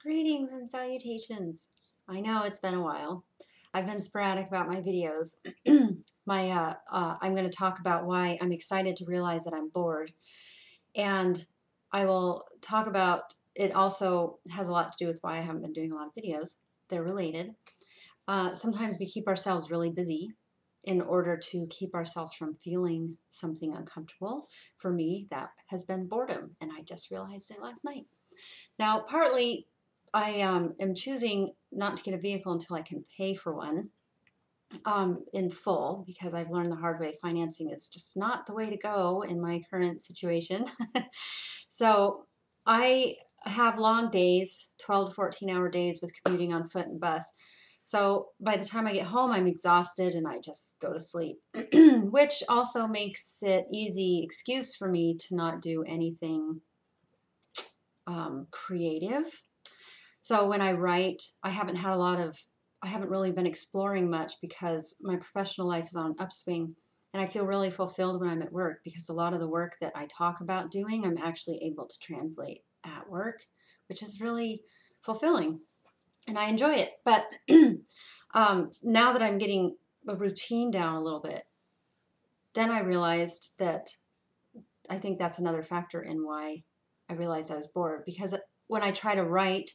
Greetings and salutations. I know it's been a while. I've been sporadic about my videos. I'm going to talk about why I'm excited to realize that I'm bored. And I will talk about it also has a lot to do with why I haven't been doing a lot of videos. They're related. Sometimes we keep ourselves really busy in order to keep ourselves from feeling something uncomfortable. For me, that has been boredom, and I just realized it last night. Now, partly I am choosing not to get a vehicle until I can pay for one in full because I've learned the hard way financing is just not the way to go in my current situation. So I have long days, 12 to 14-hour days with commuting on foot and bus. So by the time I get home, I'm exhausted and I just go to sleep, which also makes it easy excuse for me to not do anything creative. So when I write, I haven't really been exploring much because my professional life is on an upswing, and I feel really fulfilled when I'm at work because a lot of the work that I talk about doing, I'm actually able to translate at work, which is really fulfilling, and I enjoy it. But now that I'm getting a routine down a little bit, then I realized that I think that's another factor in why I realized I was bored because when I try to write,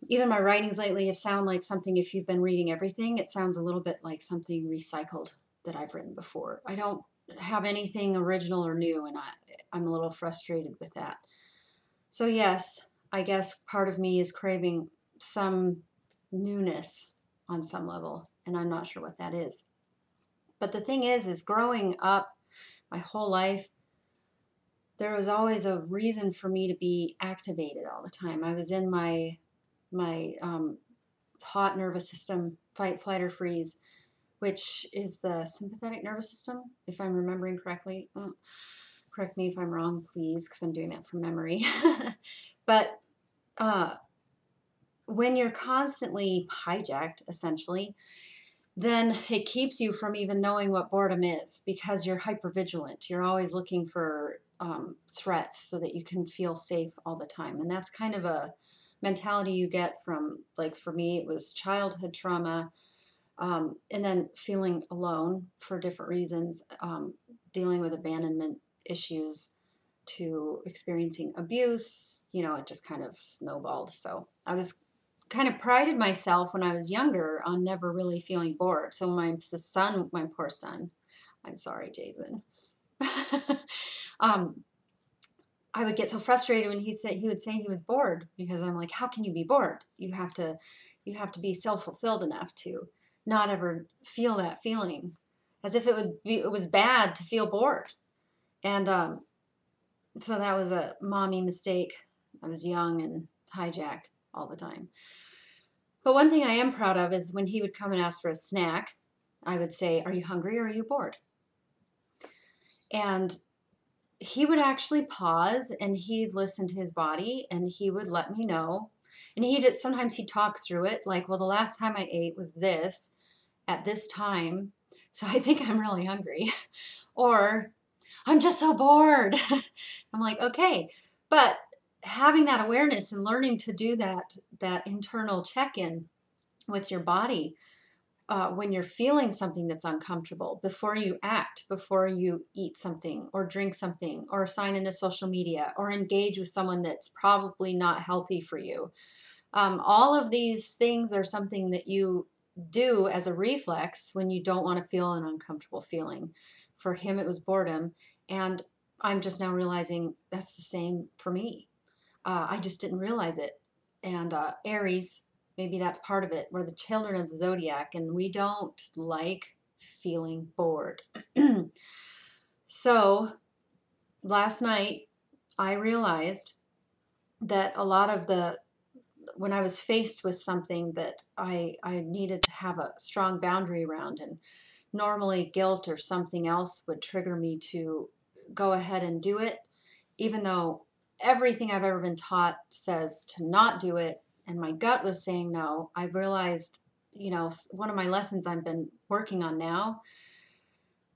even my writings lately have sound like something, if you've been reading everything, it sounds a little bit like something recycled that I've written before. I don't have anything original or new, and I'm a little frustrated with that. So yes, I guess part of me is craving some newness on some level, and I'm not sure what that is. But the thing is growing up my whole life, there was always a reason for me to be activated all the time. I was in my hot nervous system, fight, flight, or freeze, which is the sympathetic nervous system, if I'm remembering correctly. Correct me if I'm wrong, please, because I'm doing that from memory. But uh, when you're constantly hijacked, essentially, then it keeps you from even knowing what boredom is because you're hypervigilant. You're always looking for threats so that you can feel safe all the time. And that's kind of a mentality you get from, like for me, it was childhood trauma, and then feeling alone for different reasons, dealing with abandonment issues to experiencing abuse. It just kind of snowballed. So I was kind of prided myself when I was younger on never really feeling bored. So my poor son, I'm sorry, Jason. um, I would get so frustrated when he would say he was bored because I'm like, how can you be bored? You have to be self-fulfilled enough to not ever feel that feeling, as if it was bad to feel bored. And so that was a mommy mistake. I was young and hijacked all the time. But one thing I am proud of is when he would come and ask for a snack, I would say, "Are you hungry or are you bored?" And he would actually pause and he'd listen to his body and he would let me know. And sometimes he'd talk through it, like, well, the last time I ate was this at this time. So I think I'm really hungry. Or I'm just so bored. I'm like, okay. But having that awareness and learning to do that internal check-in with your body when you're feeling something that's uncomfortable, before you act, before you eat something or drink something or sign into social media or engage with someone that's probably not healthy for you. All of these things are something that you do as a reflex when you don't want to feel an uncomfortable feeling. For him, it was boredom. And I'm just now realizing that's the same for me. I just didn't realize it. And Aries, maybe that's part of it. We're the children of the zodiac, and we don't like feeling bored. So last night, I realized that when I was faced with something that I needed to have a strong boundary around, and normally guilt or something else would trigger me to go ahead and do it, even though everything I've ever been taught says to not do it, and my gut was saying no. I realized, one of my lessons I've been working on now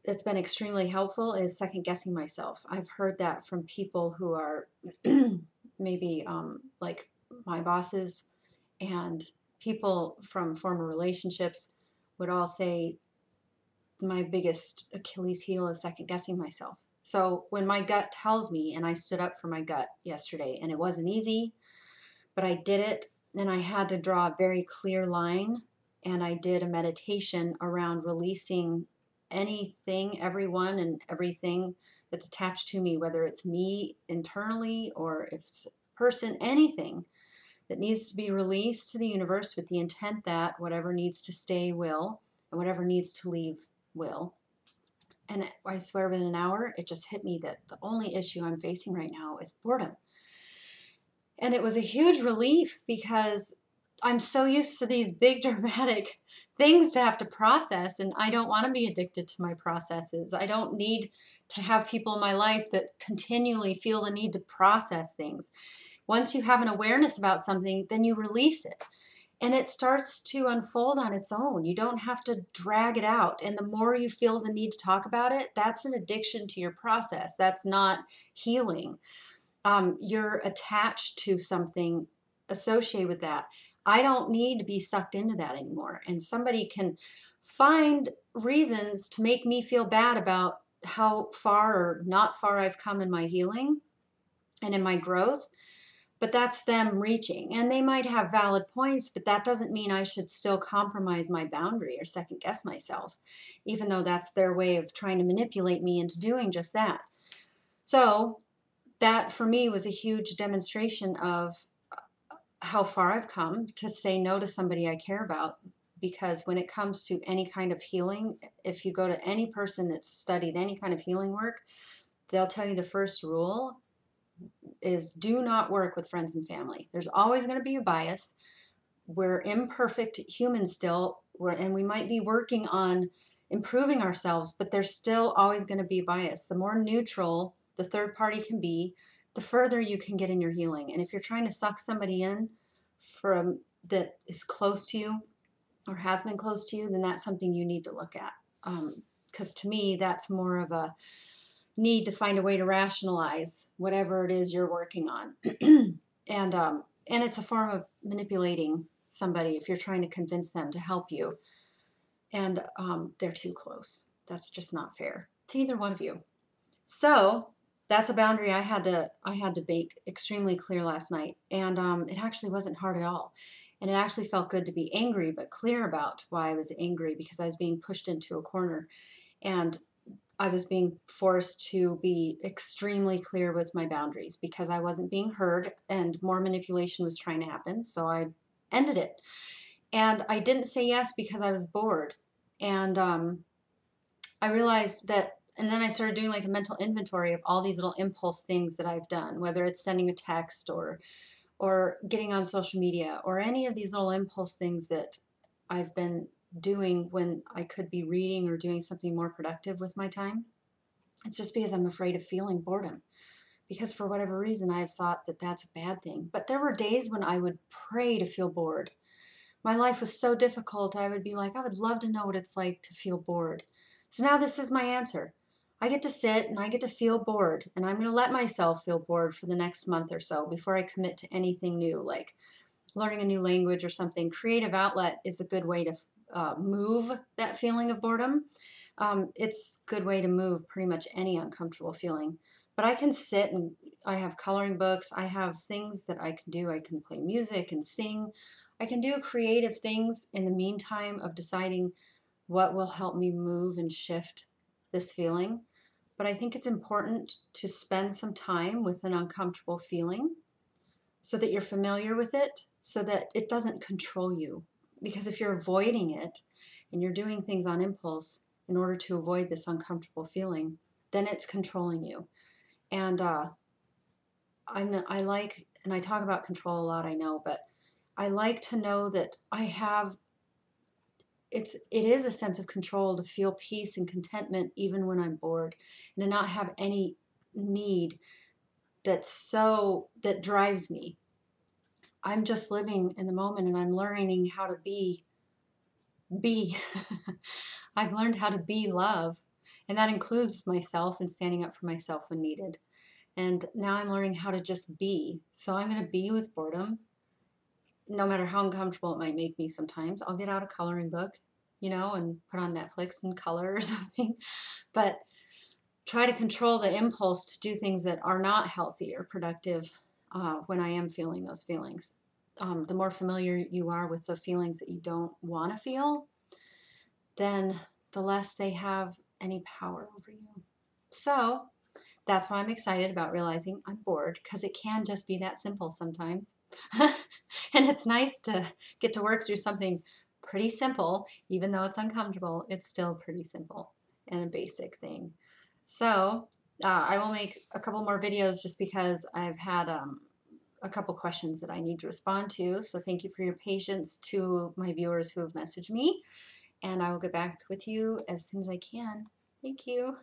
that's been extremely helpful is second guessing myself. I've heard that from people who are maybe like my bosses and people from former relationships would all say my biggest Achilles heel is second guessing myself. So when my gut tells me, and I stood up for my gut yesterday, and it wasn't easy, but I did it, and I had to draw a very clear line, and I did a meditation around releasing anything, everyone, and everything that's attached to me, whether it's me internally or if it's a person, anything that needs to be released to the universe with the intent that whatever needs to stay will, and whatever needs to leave will. And I swear within an hour, it just hit me that the only issue I'm facing right now is boredom. And it was a huge relief because I'm so used to these big dramatic things to have to process, and I don't want to be addicted to my processes. I don't need to have people in my life that continually feel the need to process things. Once you have an awareness about something, then you release it. And it starts to unfold on its own. You don't have to drag it out. And the more you feel the need to talk about it, that's an addiction to your process. That's not healing. You're attached to something associated with that. I don't need to be sucked into that anymore. And somebody can find reasons to make me feel bad about how far or not far I've come in my healing and in my growth. But that's them reaching. And they might have valid points, but that doesn't mean I should still compromise my boundary or second guess myself, even though that's their way of trying to manipulate me into doing just that. So that for me was a huge demonstration of how far I've come to say no to somebody I care about. Because when it comes to any kind of healing, if you go to any person that's studied any kind of healing work, they'll tell you the first rule is do not work with friends and family. There's always going to be a bias. We're imperfect humans still, and we might be working on improving ourselves, but there's still always going to be bias. The more neutral the third party can be, the further you can get in your healing. And if you're trying to suck somebody in from that is close to you or has been close to you, then that's something you need to look at. Because to me, that's more of a need to find a way to rationalize whatever it is you're working on. And it's a form of manipulating somebody if you're trying to convince them to help you. And they're too close. That's just not fair to either one of you. So that's a boundary I had to make extremely clear last night. And it actually wasn't hard at all. And it actually felt good to be angry, but clear about why I was angry, because I was being pushed into a corner. And I was being forced to be extremely clear with my boundaries because I wasn't being heard and more manipulation was trying to happen. So I ended it. And I didn't say yes because I was bored. And I realized that, and then I started doing like a mental inventory of all these little impulse things that I've done, whether it's sending a text or getting on social media or any of these little impulse things that I've been doing when I could be reading or doing something more productive with my time. It's just because I'm afraid of feeling boredom. Because for whatever reason, I've thought that that's a bad thing. But there were days when I would pray to feel bored. My life was so difficult, I would be like, I would love to know what it's like to feel bored. So now this is my answer. I get to sit and I get to feel bored. And I'm going to let myself feel bored for the next month or so before I commit to anything new, like learning a new language or something. Creative outlet is a good way to move that feeling of boredom. It's a good way to move pretty much any uncomfortable feeling. But I can sit and I have coloring books. I have things that I can do. I can play music and sing. I can do creative things in the meantime of deciding what will help me move and shift this feeling. But I think it's important to spend some time with an uncomfortable feeling so that you're familiar with it, so that it doesn't control you. Because if you're avoiding it and you're doing things on impulse in order to avoid this uncomfortable feeling, then it's controlling you. And I like, and I talk about control a lot, I know, but I like to know that I have, it is a sense of control to feel peace and contentment even when I'm bored, and to not have any need that drives me. I'm just living in the moment and I'm learning how to be. I've learned how to be love, and that includes myself and standing up for myself when needed. And now I'm learning how to just be. So I'm going to be with boredom. no matter how uncomfortable it might make me sometimes, I'll get out a coloring book, you know, and put on Netflix and color or something. But try to control the impulse to do things that are not healthy or productive when I am feeling those feelings. The more familiar you are with the feelings that you don't want to feel, then the less they have any power over you. So that's why I'm excited about realizing I'm bored, because it can just be that simple sometimes. And it's nice to get to work through something pretty simple, even though it's uncomfortable, it's still pretty simple and a basic thing. So I will make a couple more videos just because I've had a couple questions that I need to respond to. So thank you for your patience to my viewers who have messaged me, and I will get back with you as soon as I can. Thank you.